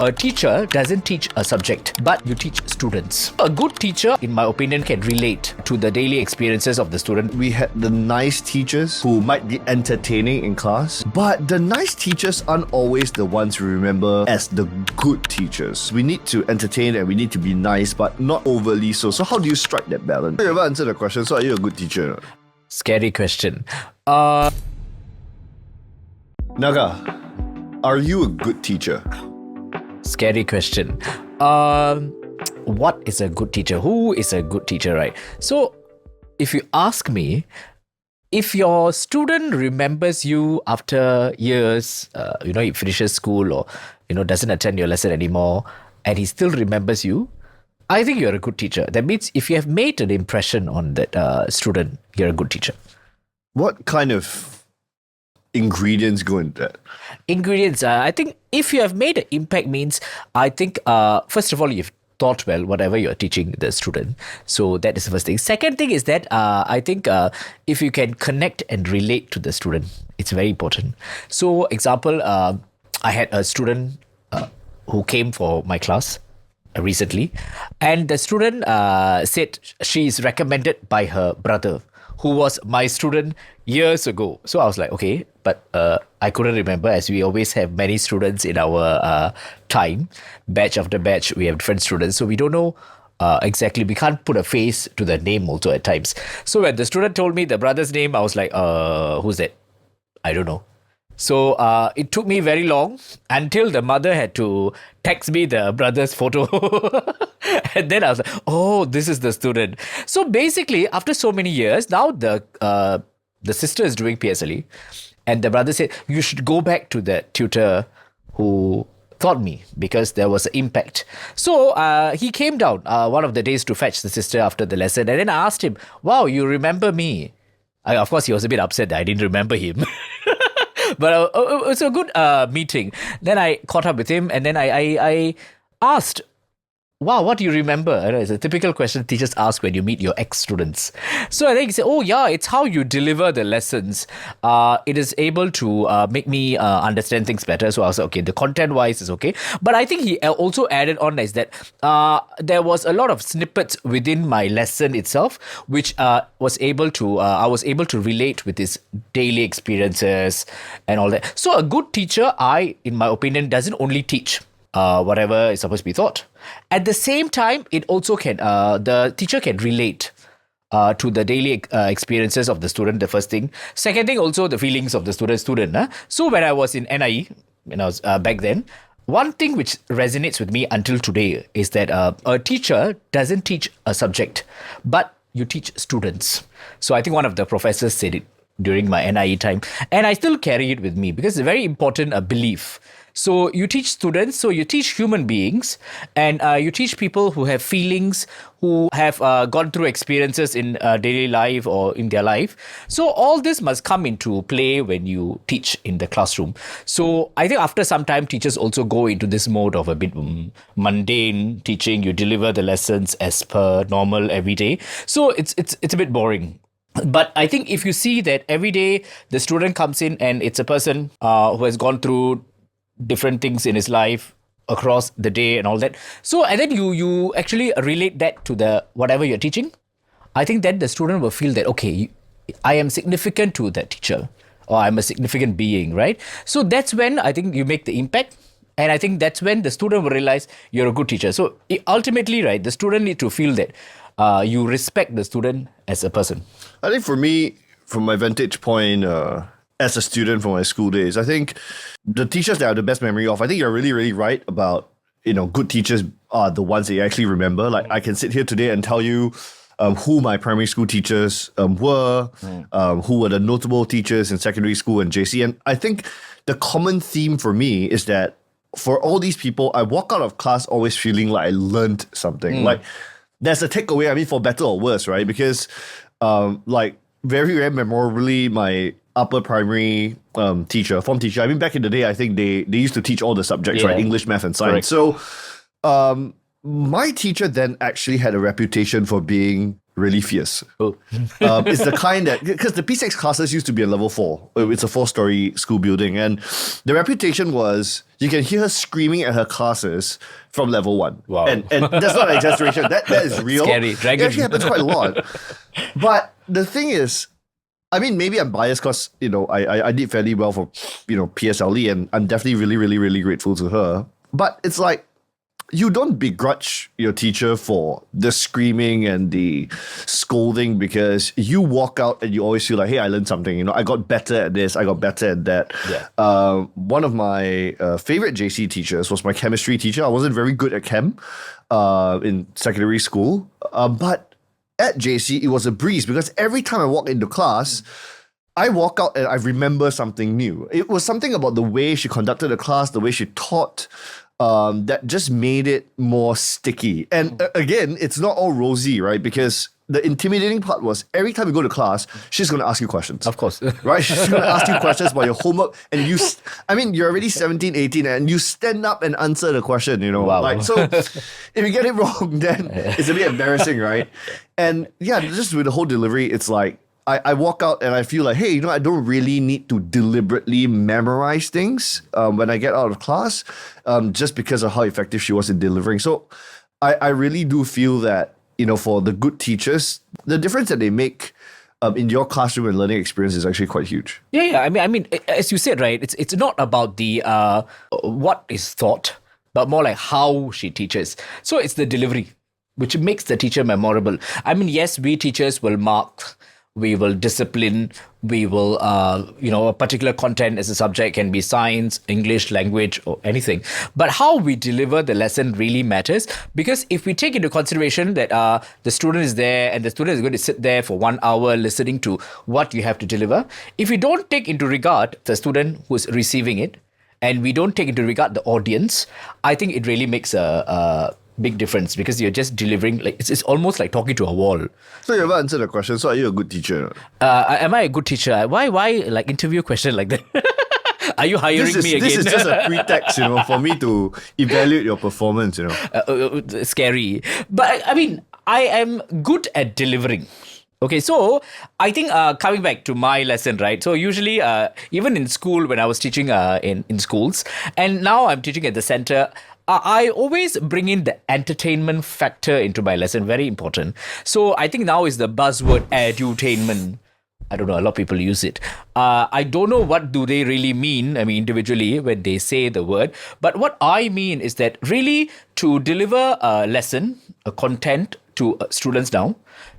A teacher doesn't teach a subject, but you teach students. A good teacher, in my opinion, can relate to the daily experiences of the student. We had the nice teachers who might be entertaining in class, but the nice teachers aren't always the ones we remember as the good teachers. We need to entertain and we need to be nice, but not overly so. So how do you strike that balance? You ever answer the question, so are you a good teacher? Scary question. Naga, are you a good teacher? Scary question. What is a good teacher? Who is a good teacher, right? So, if you ask me, if your student remembers you after years, he finishes school or, doesn't attend your lesson anymore, and he still remembers you, I think you're a good teacher. That means if you have made an impression on that student, you're a good teacher. What kind of ingredients go into that? Ingredients, I think if you have made an impact means, I think, first of all, you've taught well whatever you're teaching the student. So that is the first thing. Second thing is that I think if you can connect and relate to the student, it's very important. So example, I had a student who came for my class recently, and the student said she is recommended by her brother, who was my student years ago. So I was like, okay, but I couldn't remember, as we always have many students in our time. Batch after batch, we have different students. So we don't know exactly, we can't put a face to the name also at times. So when the student told me the brother's name, I was like, who's that? I don't know. So it took me very long until the mother had to text me the brother's photo. And then I was like, oh, this is the student. So basically, after so many years, now the sister is doing PSLE. And the brother said, you should go back to the tutor who taught me, because there was an impact. So he came down one of the days to fetch the sister after the lesson. And then I asked him, wow, you remember me? Of course, he was a bit upset that I didn't remember him. But it was a good meeting. Then I caught up with him, and then I asked, wow, what do you remember? It's a typical question teachers ask when you meet your ex-students. So I think he said, oh yeah, it's how you deliver the lessons. It is able to make me understand things better. So I was like, okay, the content-wise is okay. But I think he also added on is that there was a lot of snippets within my lesson itself, which I was able to relate with his daily experiences and all that. So a good teacher, in my opinion, doesn't only teach whatever is supposed to be taught. At the same time, it also can, the teacher can relate to the daily experiences of the student, the first thing. Second thing, also the feelings of the student. So when I was in NIE, when I was back then, one thing which resonates with me until today is that a teacher doesn't teach a subject, but you teach students. So I think one of the professors said it during my NIE time, and I still carry it with me because it's a very important belief. So you teach students, so you teach human beings, and you teach people who have feelings, who have gone through experiences in daily life or in their life. So all this must come into play when you teach in the classroom. So I think after some time, teachers also go into this mode of a bit mundane teaching. You deliver the lessons as per normal every day. So it's a bit boring. But I think if you see that every day the student comes in and it's a person who has gone through different things in his life across the day and all that. So, and then you actually relate that to the whatever you're teaching. I think then the student will feel that, okay, I am significant to that teacher, or I'm a significant being, right? So that's when I think you make the impact. And I think that's when the student will realize you're a good teacher. So ultimately, right, the student need to feel that you respect the student as a person. I think for me, from my vantage point, as a student from my school days, I think the teachers that I have the best memory of, I think you're really, really right about, good teachers are the ones that you actually remember. Like I can sit here today and tell you who my primary school teachers were, who were the notable teachers in secondary school and JC. And I think the common theme for me is that for all these people, I walk out of class always feeling like I learned something. Like there's a takeaway, I mean, for better or worse, right? Because very, very memorably, my upper primary form teacher, I mean, back in the day, I think they used to teach all the subjects, right? English, math, and science. Correct. So my teacher then actually had a reputation for being really fierce. Oh. It's the kind that, because the P6 classes used to be a level 4. It's a 4-story school building. And the reputation was you can hear her screaming at her classes from level 1. Wow. And that's not an exaggeration. That is real. Scary. Dragon. It actually happens quite a lot. But the thing is, I mean, maybe I'm biased because, I did fairly well for, PSLE, and I'm definitely really, really, really grateful to her. But it's like, you don't begrudge your teacher for the screaming and the scolding, because you walk out and you always feel like, hey, I learned something. I got better at this. I got better at that. Yeah. One of my favorite JC teachers was my chemistry teacher. I wasn't very good at chem in secondary school. But at JC, it was a breeze, because every time I walk into class, I walk out and I remember something new. It was something about the way she conducted the class, the way she taught, that just made it more sticky. And again, it's not all rosy, right? Because the intimidating part was every time you go to class, she's going to ask you questions. Of course. Right? She's going to ask you questions about your homework. And you're already 17, 18, and you stand up and answer the question, Wow. So if you get it wrong, then it's a bit embarrassing, right? And yeah, just with the whole delivery, it's like, I walk out and I feel like, hey, I don't really need to deliberately memorize things when I get out of class, just because of how effective she was in delivering. So I really do feel that, for the good teachers, the difference that they make in your classroom and learning experience is actually quite huge. Yeah. I mean, as you said, right, it's not about the what is taught, but more like how she teaches. So it's the delivery, which makes the teacher memorable. I mean, yes, we teachers will mark, we will discipline, we will, a particular content as a subject can be science, English, language, or anything. But how we deliver the lesson really matters, because if we take into consideration that the student is there and the student is going to sit there for 1 hour listening to what you have to deliver, if we don't take into regard the student who's receiving it, and we don't take into regard the audience, I think it really makes a big difference, because you're just delivering, like it's almost like talking to a wall. So you haven't answered the question. So are you a good teacher? Am I a good teacher? Why like interview question like that? Are you hiring me again? This is just a pretext, for me to evaluate your performance, Scary. But I mean, I am good at delivering. Okay, so I think coming back to my lesson, right? So usually, even in school, when I was teaching in schools, and now I'm teaching at the center, I always bring in the entertainment factor into my lesson. Very important. So I think now is the buzzword edutainment. I don't know, a lot of people use it. I don't know what do they really mean, individually, when they say the word. But what I mean is that really to deliver a lesson, a content to students now,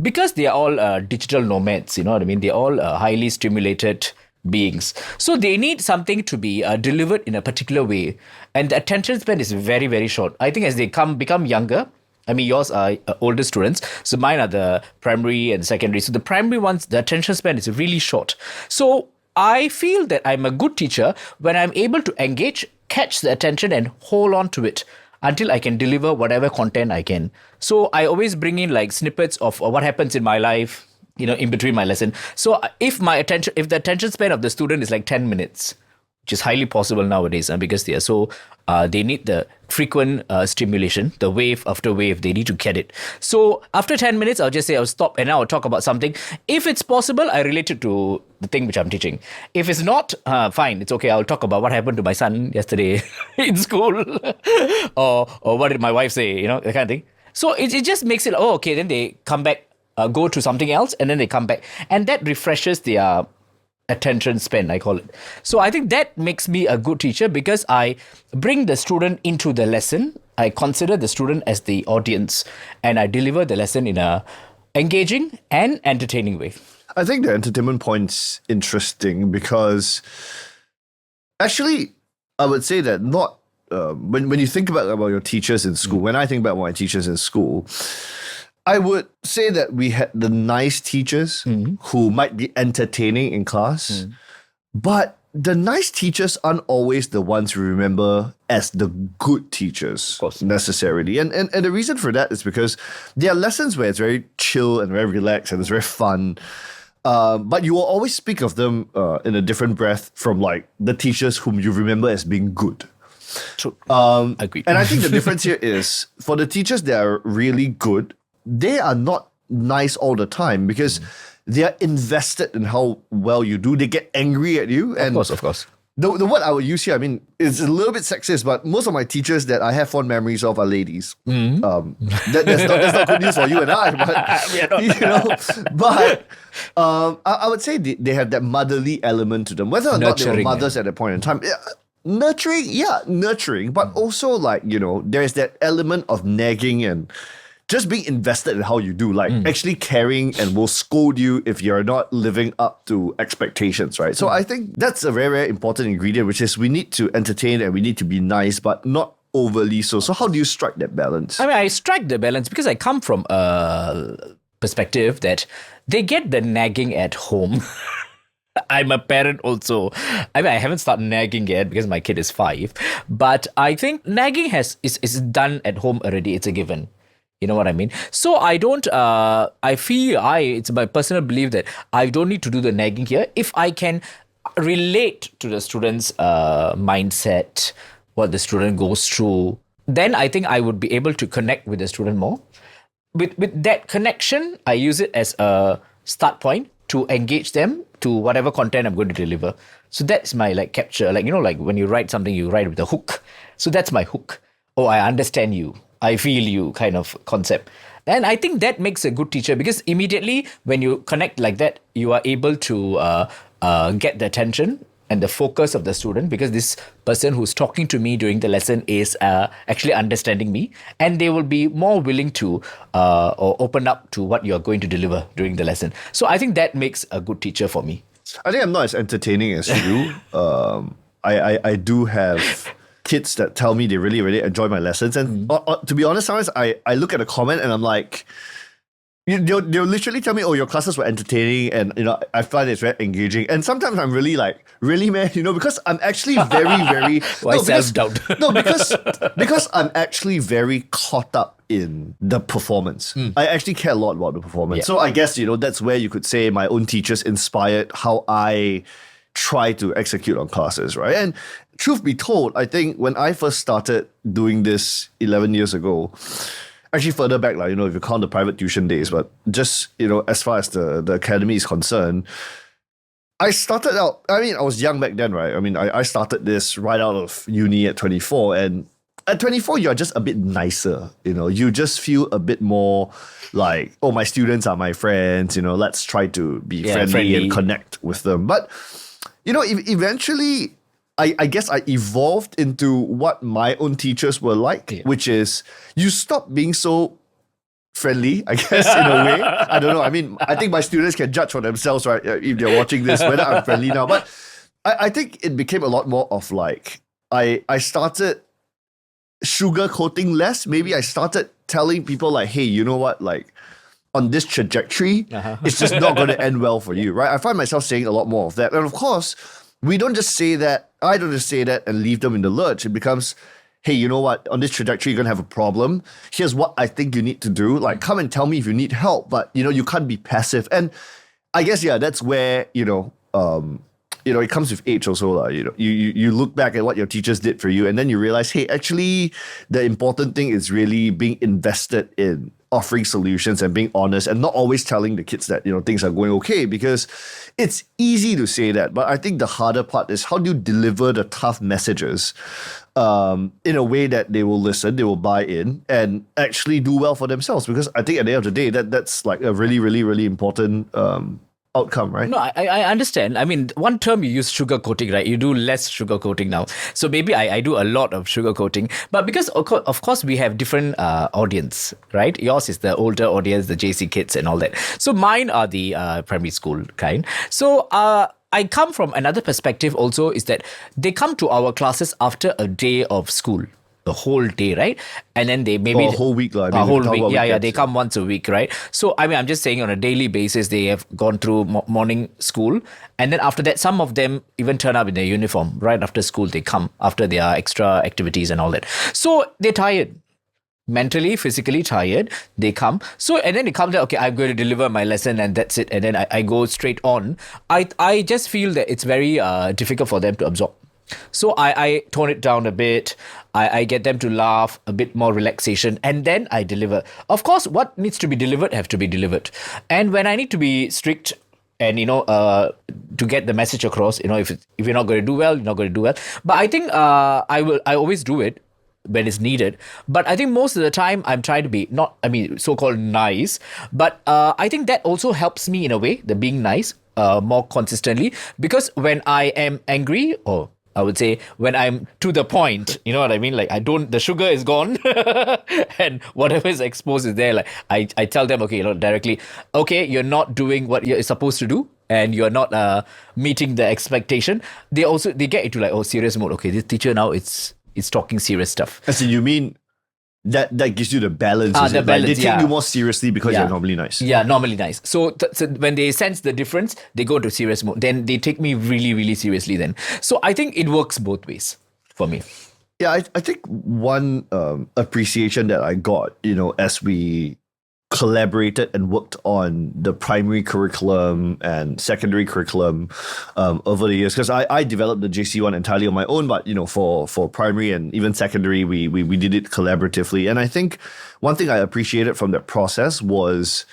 because they are all digital nomads, you know what I mean? They're all highly stimulated beings. So they need something to be delivered in a particular way. And the attention span is very, very short. I think as they become younger, yours are older students. So mine are the primary and secondary. So the primary ones, the attention span is really short. So I feel that I'm a good teacher when I'm able to engage, catch the attention and hold on to it until I can deliver whatever content I can. So I always bring in like snippets of what happens in my life, in between my lesson. So if the attention span of the student is like 10 minutes, which is highly possible nowadays, because they are so, they need the frequent stimulation, the wave after wave, they need to get it. So after 10 minutes, I'll stop and I'll talk about something. If it's possible, I relate it to the thing which I'm teaching. If it's not, fine, it's okay. I'll talk about what happened to my son yesterday in school or what did my wife say, that kind of thing. So it just makes it, okay, then they come back, go to something else, and then they come back. And that refreshes their attention span, I call it. So I think that makes me a good teacher, because I bring the student into the lesson. I consider the student as the audience, and I deliver the lesson in a engaging and entertaining way. I think the entertainment point's interesting because actually, I would say that not when you think about your teachers in school, when I think about my teachers in school, I would say that we had the nice teachers who might be entertaining in class, but the nice teachers aren't always the ones we remember as the good teachers necessarily. And the reason for that is because there are lessons where it's very chill and very relaxed and it's very fun. But you will always speak of them in a different breath from like the teachers whom you remember as being good. True. Agreed. And I think the difference here is for the teachers that are really good, they are not nice all the time because they are invested in how well you do. They get angry at you. And Of course. the word I would use here, I mean, it's a little bit sexist, but most of my teachers that I have fond memories of are ladies. That's not good news for you and I, but you know, but I would say they have that motherly element to them, whether or not they were Nurturing, mothers at that point in time. Nurturing, but also like, you know, there's that element of nagging and just being invested in how you do, like actually caring and will scold you if you're not living up to expectations, right? So I think that's a very, very important ingredient, which is we need to entertain and we need to be nice, but not overly so. So how do you strike that balance? I mean, I strike the balance because I come from a perspective that they get the nagging at home. I'm a parent also. I mean, I haven't started nagging yet because my kid is 5. But I think nagging is done at home already. It's a given. You know what I mean? So I don't, it's my personal belief that I don't need to do the nagging here. If I can relate to the student's mindset, what the student goes through, then I think I would be able to connect with the student more. With that connection, I use it as a start point to engage them to whatever content I'm going to deliver. So that's my like capture. Like, you know, like when you write something, you write with a hook. So that's my hook. Oh, I understand you. I feel you kind of concept. And I think that makes a good teacher because immediately when you connect like that, you are able to get the attention and the focus of the student because this person who's talking to me during the lesson is actually understanding me and they will be more willing to or open up to what you're going to deliver during the lesson. So I think that makes a good teacher for me. I think I'm not as entertaining as you. I do have kids that tell me they really, really enjoy my lessons. And to be honest, sometimes I look at a comment and I'm like, they'll literally tell me, oh, your classes were entertaining and, you know, I find it's very engaging. And sometimes I'm really like, really, man? You know, because I'm actually very, very... Why self-doubt? because I'm actually very caught up in the performance. I actually care a lot about the performance. Yeah. So I guess, you know, that's where you could say my own teachers inspired how I try to execute on classes, right? And truth be told, I think when I first started doing this 11 years ago, actually further back, like, you know, if you count the private tuition days, but just, you know, as far as the academy is concerned, I started out, I mean, I was young back then, right? I mean, I started this right out of uni at 24, and at 24, you're just a bit nicer, you know, you just feel a bit more like, oh, my students are my friends, you know, let's try to be friendly and connect with them. But, you know, eventually, I guess I evolved into what my own teachers were like, which is you stop being so friendly, I guess, in a way. I don't know. I mean, I think my students can judge for themselves, right, if they're watching this, whether I'm friendly now. But I think it became a lot more of like, I started sugarcoating less. Maybe I started telling people like, hey, you know what, like, on this trajectory, it's just not going to end well for you, right? I find myself saying a lot more of that. And of course, we don't just say that, I don't just say that and leave them in the lurch. It becomes, hey, you know what, on this trajectory, you're going to have a problem. Here's what I think you need to do. Like, come and tell me if you need help, but, you know, you can't be passive. And I guess, yeah, that's where, you know, it comes with age also. You know, you look back at what your teachers did for you and then you realize, hey, actually, the important thing is really being invested in offering solutions and being honest and not always telling the kids that, you know, things are going okay, because it's easy to say that. But I think the harder part is how do you deliver the tough messages in a way that they will listen, they will buy in and actually do well for themselves. Because I think at the end of the day, that's like a really, really, really important outcome, right? No, I understand. I mean, one term you use sugarcoating, right? You do less sugarcoating now. So maybe I do a lot of sugarcoating. But because, of course, we have different audience, right? Yours is the older audience, the JC kids and all that. So mine are the primary school kind. So I come from another perspective also is that they come to our classes after a day of school. The whole day, right? And then they maybe... a whole week. A whole week. Yeah. They come once a week, right? So, I mean, I'm just saying on a daily basis, they have gone through morning school. And then after that, some of them even turn up in their uniform. Right after school, they come after their extra activities and all that. So, they're tired. Mentally, physically tired. They come. So, and then they come there, okay, I'm going to deliver my lesson and that's it. And then I go straight on. I just feel that it's very difficult for them to absorb. So I tone it down a bit. I get them to laugh, a bit more relaxation, and then I deliver. Of course, what needs to be delivered have to be delivered. And when I need to be strict and, to get the message across, if you're not going to do well, you're not going to do well. But I think I always do it when it's needed. But I think most of the time I'm trying to be so-called nice. But I think that also helps me in a way, the being nice more consistently. Because when I am angry, or I would say when I'm to the point, you know what I mean? Like the sugar is gone and whatever is exposed is there. Like I tell them, okay, directly, okay, you're not doing what you're supposed to do and you're not meeting the expectation. They get into like, serious mode. Okay, this teacher now it's talking serious stuff. As in, you mean that gives you the balance. The balance, they take you more seriously because you're normally nice. Yeah, normally nice. So when they sense the difference, they go to serious mode. Then they take me really, really seriously then. So I think it works both ways for me. Yeah, I think one appreciation that I got, as we collaborated and worked on the primary curriculum and secondary curriculum over the years, because I developed the JC one entirely on my own, but for primary and even secondary we did it collaboratively. And I think one thing I appreciated from that process was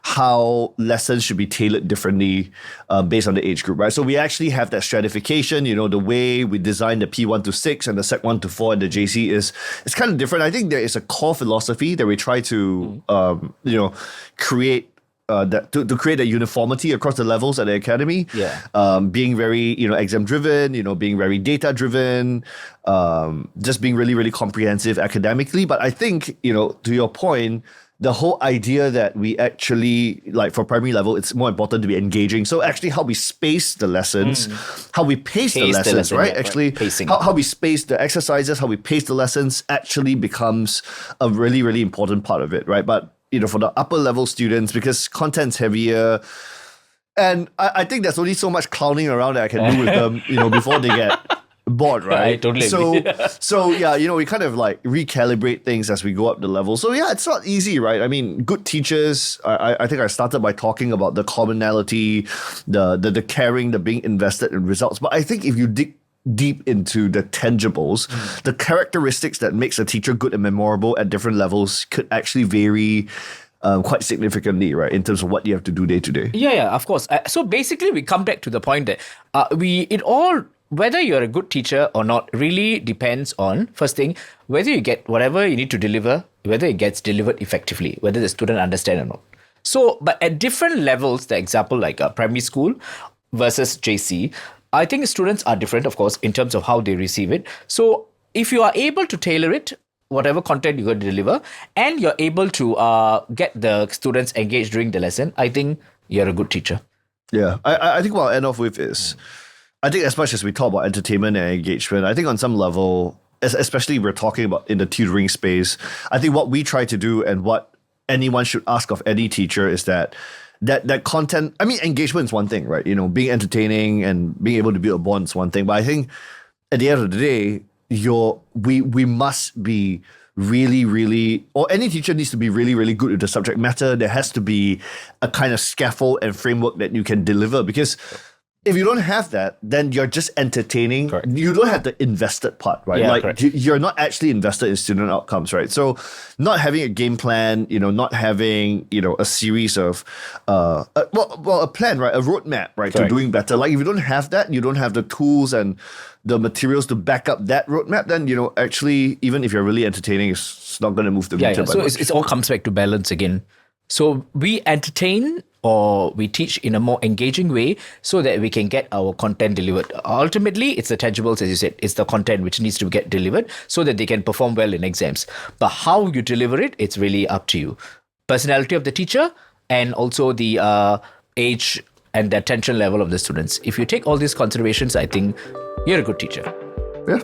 how lessons should be tailored differently based on the age group, right? So we actually have that stratification, the way we design the P1 to 6 and the Sec 1 to 4 and the JC it's kind of different. I think there is a core philosophy that we try to, create to create a uniformity across the levels at the academy. Yeah. Being very, exam driven, being very data driven, just being really, really comprehensive academically. But I think, to your point, the whole idea that we actually, like for primary level, it's more important to be engaging. So actually how we space the lessons, how we pace the lessons, right? Yeah, actually, pacing. How we space the exercises, how we pace the lessons actually becomes a really, really important part of it, right? But, for the upper level students, because content's heavier, and I think there's only so much clowning around that I can do with them, before they get bored, right? I totally agree. So yeah, we kind of like recalibrate things as we go up the level. So yeah, it's not easy, right? I mean, good teachers, I think I started by talking about the commonality, the caring, the being invested in results. But I think if you dig deep into the tangibles, the characteristics that makes a teacher good and memorable at different levels could actually vary quite significantly, right, in terms of what you have to do day to day. Yeah, of course. So basically, we come back to the point that whether you're a good teacher or not really depends on, first thing, whether you get whatever you need to deliver, whether it gets delivered effectively, whether the student understands or not. So, but at different levels, the example like primary school versus JC, I think students are different, of course, in terms of how they receive it. So if you are able to tailor it, whatever content you're going to deliver, and you're able to get the students engaged during the lesson, I think you're a good teacher. Yeah, I think what I'll end off with is, I think as much as we talk about entertainment and engagement, I think on some level, especially we're talking about in the tutoring space, I think what we try to do and what anyone should ask of any teacher is that content, I mean, engagement is one thing, right? Being entertaining and being able to build a bond is one thing. But I think at the end of the day, we must be really, really, or any teacher needs to be really, really good at the subject matter. There has to be a kind of scaffold and framework that you can deliver, because if you don't have that, then you're just entertaining. Correct. You don't have the invested part, right? Yeah, like correct. you're not actually invested in student outcomes, right? So not having a game plan, not having, a series of, a plan, right? A roadmap, right? Correct. To doing better. Like if you don't have that, you don't have the tools and the materials to back up that roadmap, then, actually, even if you're really entertaining, it's not going to move the meter. Yeah. So it all comes back to balance again. So we entertain or we teach in a more engaging way so that we can get our content delivered. Ultimately, it's the tangibles, as you said, it's the content which needs to get delivered so that they can perform well in exams. But how you deliver it, it's really up to you. Personality of the teacher and also the age and the attention level of the students. If you take all these considerations, I think you're a good teacher. Yeah.